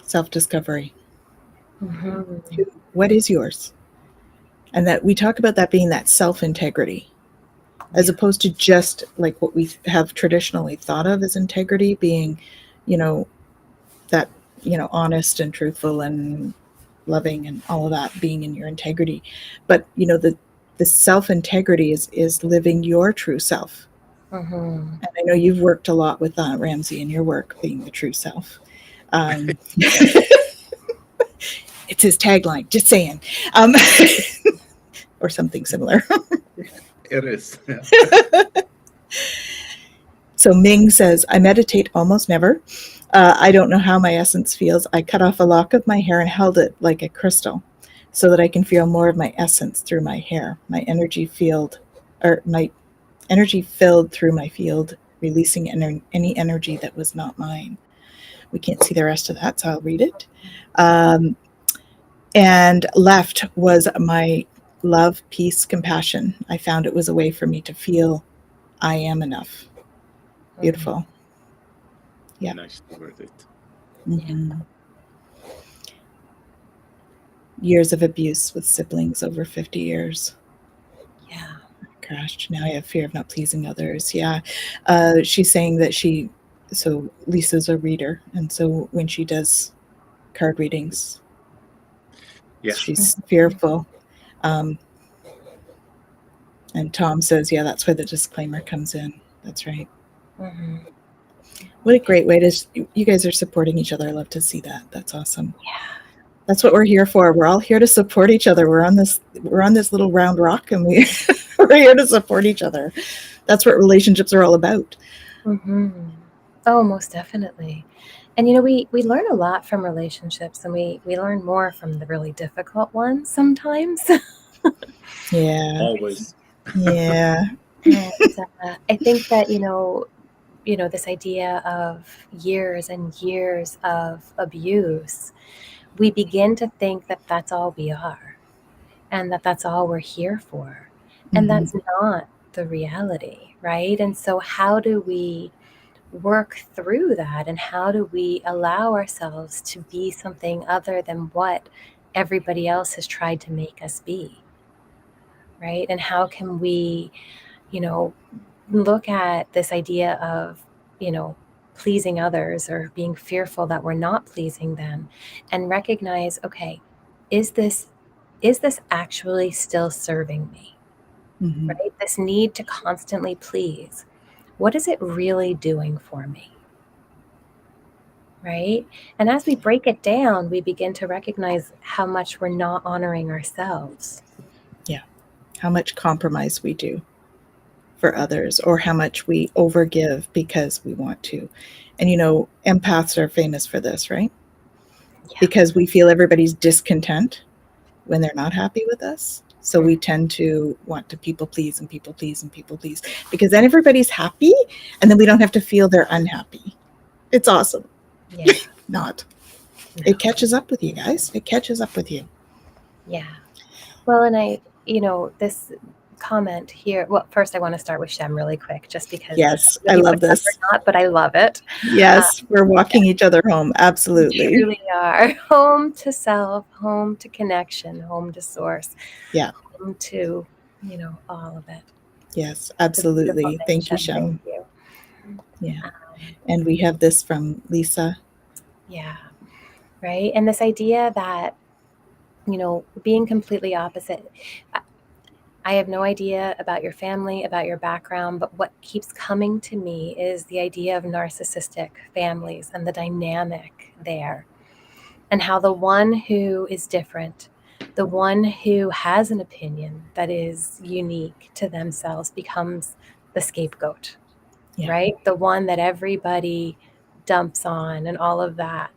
Self-discovery. Mm-hmm. What is yours? And that we talk about that being that self-integrity, as opposed to just like what we have traditionally thought of as integrity being, that, honest and truthful and loving and all of that being in your integrity. But, the self-integrity is living your true self. Mm-hmm. And I know you've worked a lot with Ramzi in your work, being the true self. It's his tagline, just saying. Or something similar. It is. So Ming says, I meditate almost never. I don't know how my essence feels. I cut off a lock of my hair and held it like a crystal so that I can feel more of my essence through my hair. My energy filled through my field, releasing any energy that was not mine. We can't see the rest of that, so I'll read it. And left was my love, peace, compassion. I found it was a way for me to feel I am enough. Beautiful. Yeah. Nicely worded. Mm-hmm. Years of abuse with siblings, over 50 years. Yeah. Crashed. Now I have fear of not pleasing others. Yeah. She's saying that so Lisa's a reader. And so when she does card readings, she's fearful. And Tom says, yeah, that's where the disclaimer comes in. That's right. Mm-hmm. What a great way to, you guys are supporting each other. I love to see that. That's awesome. Yeah. That's what we're here for. We're all here to support each other. We're on this little round rock, and we're here to support each other. That's what relationships are all about. Mm-hmm. Oh, most definitely. And we learn a lot from relationships, and we learn more from the really difficult ones sometimes. Yeah. Always. Yeah. And I think that this idea of years and years of abuse, we begin to think that that's all we are, and that that's all we're here for, and that's not the reality, right? And so how do we work through that, and how do we allow ourselves to be something other than what everybody else has tried to make us be, right? And how can we look at this idea of pleasing others, or being fearful that we're not pleasing them, and recognize, okay, is this actually still serving me? Right? This need to constantly please, what is it really doing for me? Right? And as we break it down, we begin to recognize how much we're not honoring ourselves. Yeah. How much compromise we do for others, or how much we overgive because we want to. And empaths are famous for this, right? Yeah. Because we feel everybody's discontent when they're not happy with us. So we tend to want to people please and people please and people please, because then everybody's happy, and then we don't have to feel they're unhappy. It's awesome. Yeah. Not. No. It catches up with you guys. It catches up with you. Yeah. Well, and this comment here. Well, first I want to start with Shem really quick, just because Yes, I I don't know love if you put this. up or not, but I love it. Yes, we're walking each other home. Absolutely. We truly are. Home to self, home to connection, home to source. Yeah. Home to, all of it. Yes, It's a beautiful absolutely. thing, Thank you, Shem. Shem. Thank you. Yeah. And we have this from Lisa. Yeah. Right. And this idea that, being completely opposite. I have no idea about your family, about your background, but what keeps coming to me is the idea of narcissistic families and the dynamic there, and how the one who is different, the one who has an opinion that is unique to themselves, becomes the scapegoat, Yeah. right? The one that everybody dumps on and all of that.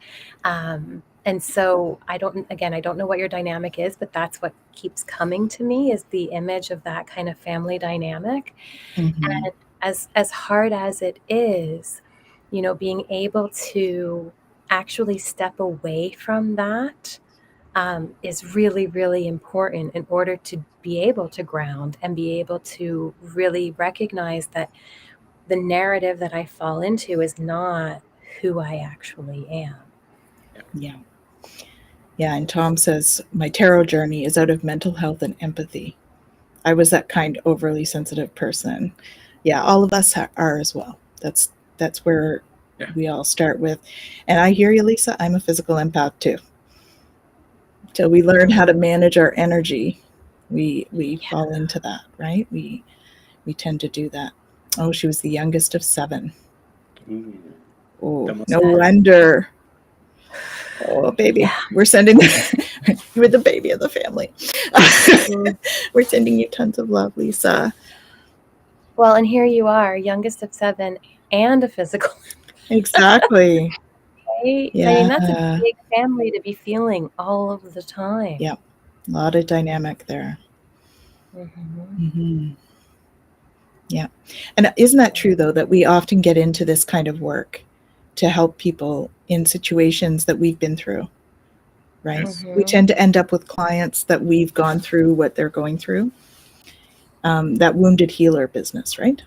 And so I don't know what your dynamic is, but that's what keeps coming to me, is the image of that kind of family dynamic. Mhm. And as hard as it is, being able to actually step away from that is really, really important in order to be able to ground and be able to really recognize that the narrative that I fall into is not who I actually am. Yeah. Yeah. And Tom says, my tarot journey is out of mental health and empathy. I was that kind overly sensitive person. Yeah, all of us are as well. That's where we all start with. And I hear you, Lisa. I'm a physical empath too. Till we learn how to manage our energy, we fall into that, right? We tend to do that. Oh, she was the youngest of 7. Ooh. Oh, That must- no wonder. Oh, baby, Yeah. we're sending you were the baby of the family. We're sending you tons of love, Lisa. Well, and here you are, youngest of 7 and a physical. Exactly. Right? Yeah. I mean, that's a big family to be feeling all of the time. Yeah. A lot of dynamic there. Mm-hmm. Mm-hmm. Yeah. And isn't that true, though, that we often get into this kind of work to help people in situations that we've been through, right? Mhm. We tend to end up with clients that we've gone through what they're going through. That wounded healer business, right?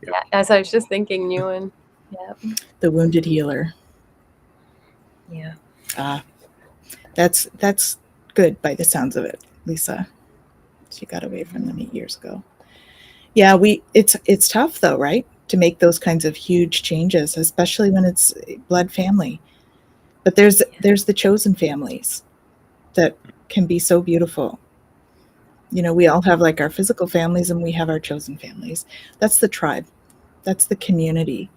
Yeah, as I was just thinking, Ewan. Yeah. The wounded healer. Yeah. That's good by the sounds of it, Lisa. She got away from them 8 years ago. Yeah, it's tough though, right? To make those kinds of huge changes, especially when it's blood family. But there's the chosen families that can be so beautiful. We all have like our physical families and we have our chosen families. That's the tribe. That's the community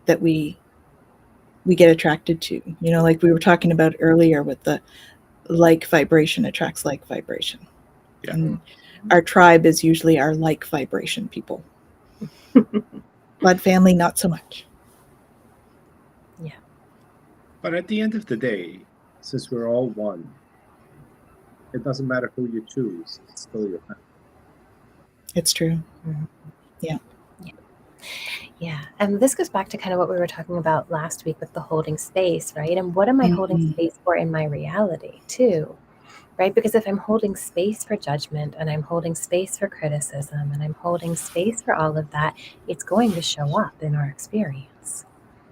that we get attracted to. Like we were talking about earlier with the like vibration attracts like vibration. Yeah. And our tribe is usually our like vibration people. Blood family, not so much. Yeah. But at the end of the day, since we're all one, it doesn't matter who you choose, it's still your family. It's true. Yeah. And this goes back to kind of what we were talking about last week with the holding space, right? And what am I holding space for in my reality too? Right? Because if I'm holding space for judgment and I'm holding space for criticism and I'm holding space for all of that, it's going to show up in our experience.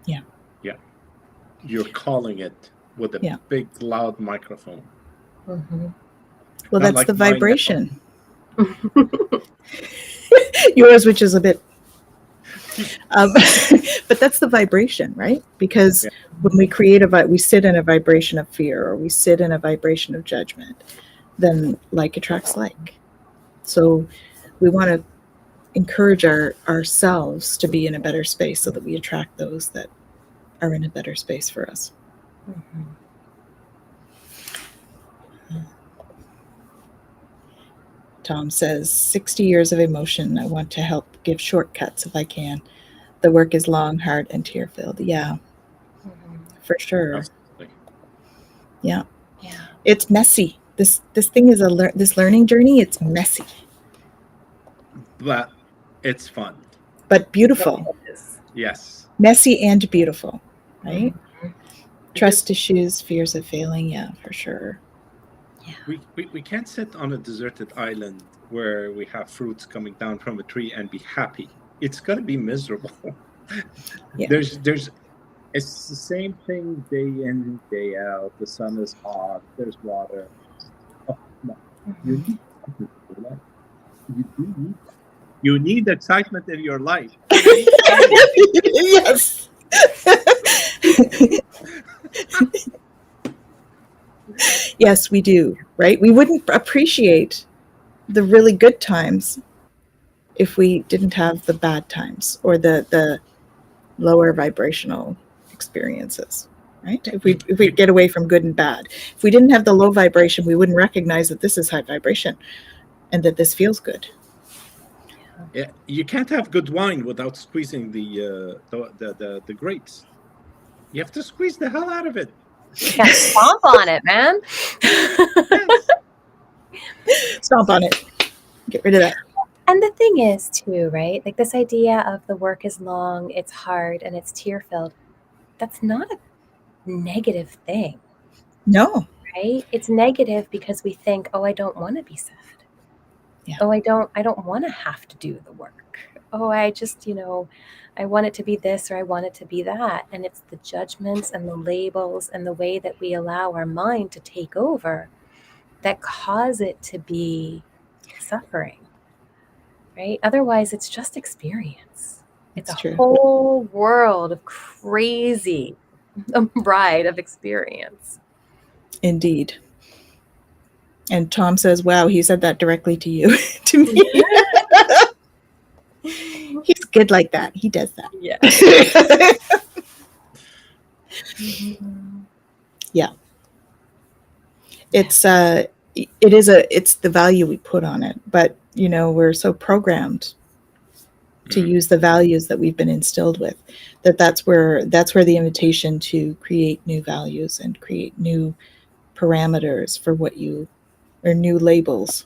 Yeah. You're calling it with a big, loud microphone. Mm-hmm. Well, Not that's like the mine, vibration. Yours, which is a bit... but that's the vibration, right? Because when we create we sit in a vibration of fear or we sit in a vibration of judgment, then like attracts like. So we want to encourage ourselves to be in a better space so that we attract those that are in a better space for us. Mm-hmm. Tom says, 60 years of emotion. I want to help give shortcuts if I can. The work is long, hard, and tear-filled. Yeah, for sure. Absolutely. Yeah. Yeah. It's messy. This thing is this learning journey. It's messy, But it's fun. but beautiful. Yes. Messy and beautiful, right? Mm-hmm. Trust issues, fears of failing. Yeah, for sure. Yeah. We can't sit on a deserted island where we have fruits coming down from a tree and be happy. It's going to be miserable. Yeah. It's the same thing day in, day out. The sun is hot. There's water. Oh, no. You need something in your life. You do need that. You need excitement in your life. Yes. Yes, we do, right? We wouldn't appreciate the really good times if we didn't have the bad times or the lower vibrational experiences, right? If we get away from good and bad. If we didn't have the low vibration, we wouldn't recognize that this is high vibration and that this feels good. Yeah, you can't have good wine without squeezing the grapes. You have to squeeze the hell out of it. You gotta stomp on it, man. Yes. Stomp on it. Get rid of that. And the thing is, too, right? Like this idea of the work is long, it's hard, and it's tear-filled. That's not a negative thing, No. right? It's negative because we think, oh, I don't want to be sad. Yeah. Oh, I don't want to have to do the work. Oh, I just, I want it to be this or I want it to be that. And it's the judgments and the labels and the way that we allow our mind to take over that cause it to be suffering, right? Otherwise, it's just experience. It's That's a true. whole world of crazy ride of experience. Indeed. And Tom says, wow, he said that directly to you, to me. He's good like that. He does that. Yeah. Yeah. It's the value we put on it, but we're so programmed to use the values that we've been instilled with, that's where the invitation to create new values and create new parameters for or new labels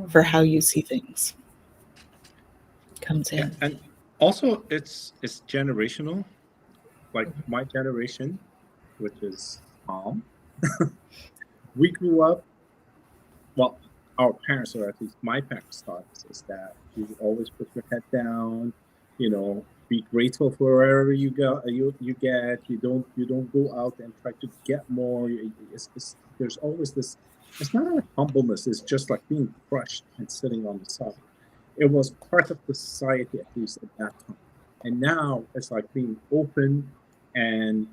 for how you see things comes in. Yeah, and also it's generational. Like my generation, which is we grew up. Well, our parents, or at least my parents, taught us is that you always put your head down. Be grateful for wherever you go. You get. You don't go out and try to get more. There's always this. It's not a humbleness. It's just like being crushed and sitting on the side. It was part of the society, at least at that time. And now it's like being open and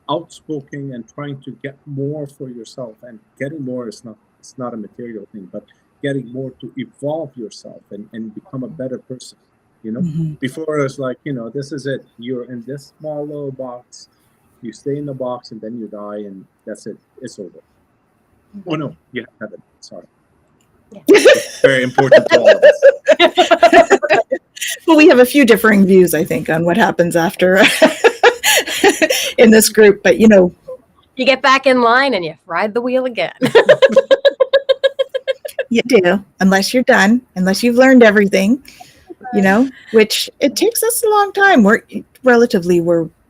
outspoken and trying to get more for yourself. And getting more is not a material thing, but getting more to evolve yourself and become a better person. Mm-hmm. Before it's like, this is it. You're in this small little box. You stay in the box and then you die and that's it. It's over. Oh no, you have heaven. Sorry. Yeah. It's very important to all of us. Well, we have a few differing views, I think, on what happens after in this group, but you get back in line and you ride the wheel again. You do, unless you're done, unless you've learned everything, which it takes us a long time. We're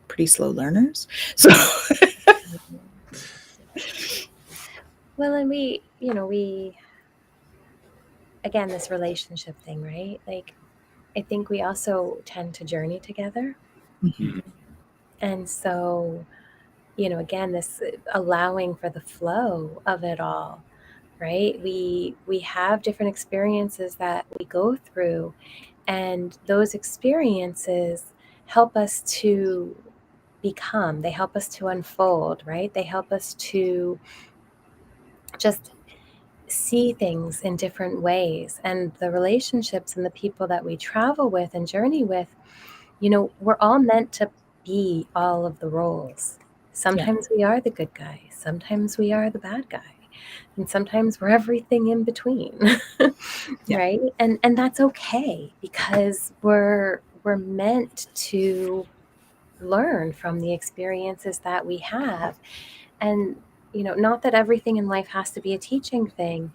pretty slow learners. So Well, and we again, this relationship thing, right? Like, I think we also tend to journey together. Mhm. And so, again, this allowing for the flow of it all, right? We have different experiences that we go through, and those experiences help us to become, they help us to unfold, right? They help us to just see things in different ways. And the relationships and the people that we travel with and journey with, we're all meant to be all of the roles. Sometimes we are the good guy, sometimes we are the bad guy, and sometimes we're everything in between. Right? And that's okay, because we're meant to learn from the experiences that we have. And not that everything in life has to be a teaching thing,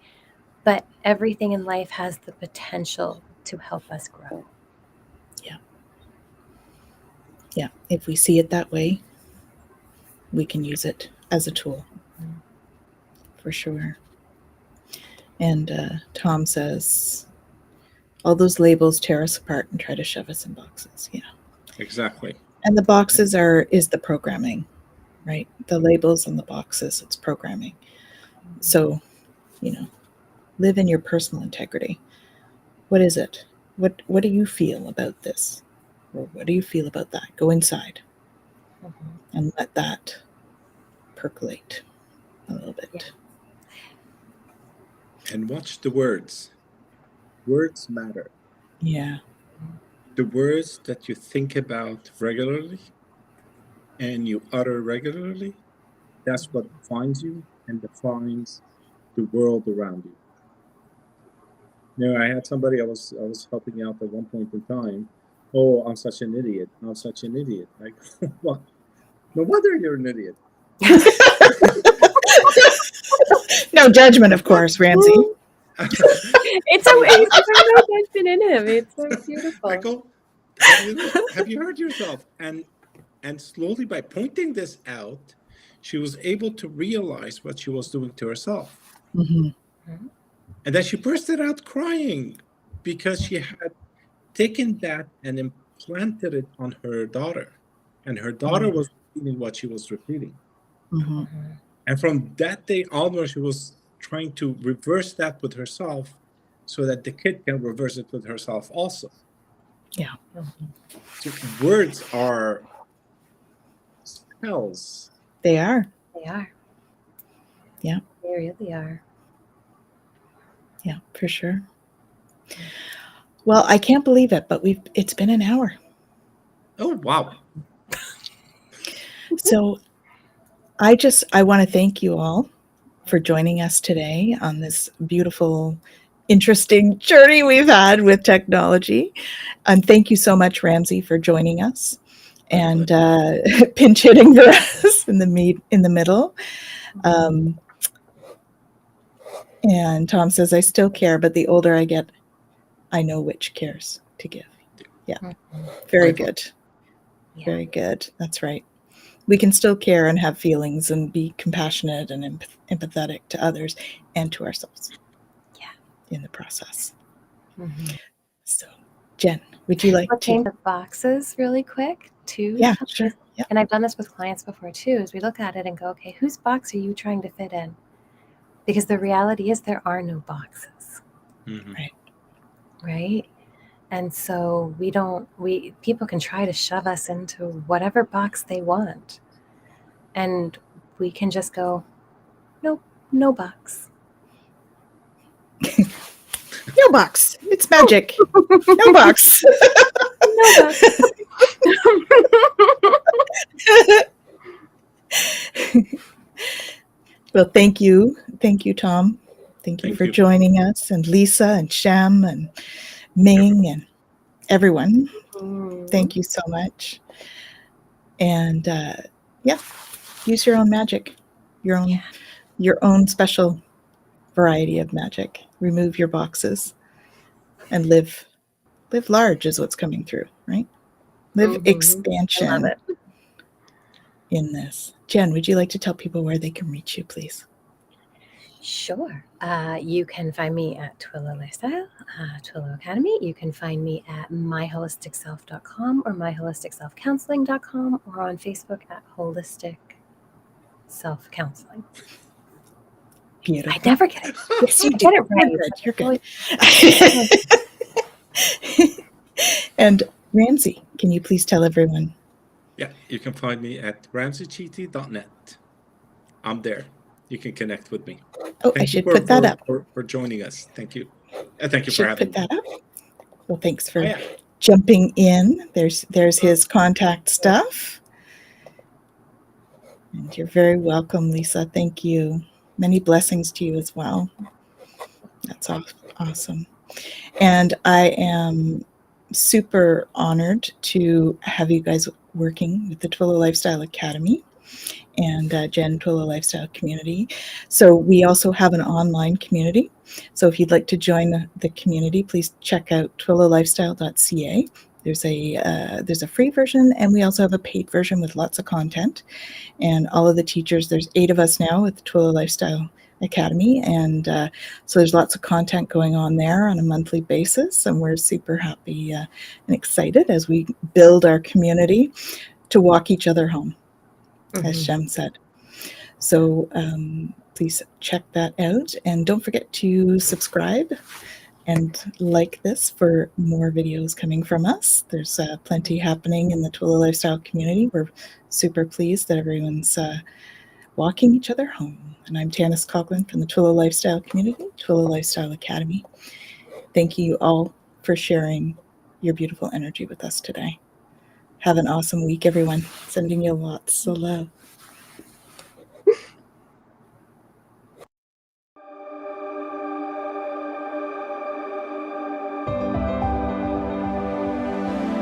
but everything in life has the potential to help us grow. Yeah, if we see it that way, we can use it as a tool, for sure. And Tom says, all those labels tear us apart and try to shove us in boxes. Yeah. Exactly. And the boxes is the programming, right? The labels and the boxes, it's programming. So, live in your personal integrity. What is it? What do you feel about this? Or what do you feel about that? Go inside and let that percolate a little bit. Yeah. And watch the words. Words matter. Yeah. The words that you think about regularly and you utter regularly, that's what defines you and defines the world around you. I had somebody I was helping out at one point in time. Oh, I'm such an idiot. I'm such an idiot. Like, what? No wonder you're an idiot. No judgment, of course, Ramzi. It's no judgment in him. It's so beautiful. I go, have you heard yourself? And slowly, by pointing this out, she was able to realize what she was doing to herself. Mm-hmm. And then she bursted out crying because she had taken that and implanted it on her daughter. And her daughter was repeating what she was repeating. Mm-hmm. And from that day onward, she was trying to reverse that with herself so that the kid can reverse it with herself also. Yeah. So words are spells. They are. They are. Yeah. They really are. Yeah, for sure. Well, I can't believe it, but it's been an hour. Oh, wow. So I want to thank you all for joining us today on this beautiful, interesting journey we've had with technology. And thank you so much, Ramzi, for joining us and pinch hitting for us in the middle. And Tom says, I still care, but the older I get, I know which cares to give. Yeah. Very good. Yeah. Very good. That's right. We can still care and have feelings and be compassionate and empathetic to others and to ourselves. Yeah. In the process. Mm-hmm. So, Jen, would you like to? The boxes really quick too. Yeah, sure. Yeah. And I've done this with clients before too, is we look at it and go, okay, whose box are you trying to fit in? Because the reality is there are no boxes. Mm-hmm. Right? And so people can try to shove us into whatever box they want. And we can just go, nope, no box. No box. It's magic. No box. No box. Well, thank you. Thank you, Tom. Thank you for joining us, and Lisa and Sham and Ming and everyone. Thank you so much. And use your own magic, your own special variety of magic. Remove your boxes and live large is what's coming through, right? Live expansion. I love it. In this. Jen, would you like to tell people where they can reach you, please? Sure. You can find me at Twillow Lifestyle, Twillow Academy. You can find me at myholisticself.com or myholisticselfcounseling.com or on Facebook at Holistic Self Counseling. Beautiful. I never get it. Yes, you get it right. You're good. And Ramzi, can you please tell everyone? Yeah, you can find me at ramzicheety.net. I'm there. You can connect with me. Oh, I should put that up. For joining us. Thank you. Thank you for having me. Put that up. Well, thanks for jumping in. There's his contact stuff. And you're very welcome, Lisa. Thank you. Many blessings to you as well. That's awesome. And I am super honored to have you guys working with the Twillow Lifestyle Academy and Jen Twillow Lifestyle Community. So we also have an online community. So if you'd like to join the community, please check out twillowlifestyle.ca. There's a free version, and we also have a paid version with lots of content. And all of the teachers, there's 8 of us now with the Twillow Lifestyle Academy. And so there's lots of content going on there on a monthly basis. And we're super happy and excited as we build our community to walk each other home, as Shem said. So please check that out. And don't forget to subscribe and like this for more videos coming from us. There's plenty happening in the Twillow Lifestyle community. We're super pleased that everyone's walking each other home. And I'm Tanis Coughlin from the Twillow Lifestyle community, Twillow Lifestyle Academy. Thank you all for sharing your beautiful energy with us today. Have an awesome week, everyone. Sending you lots of love.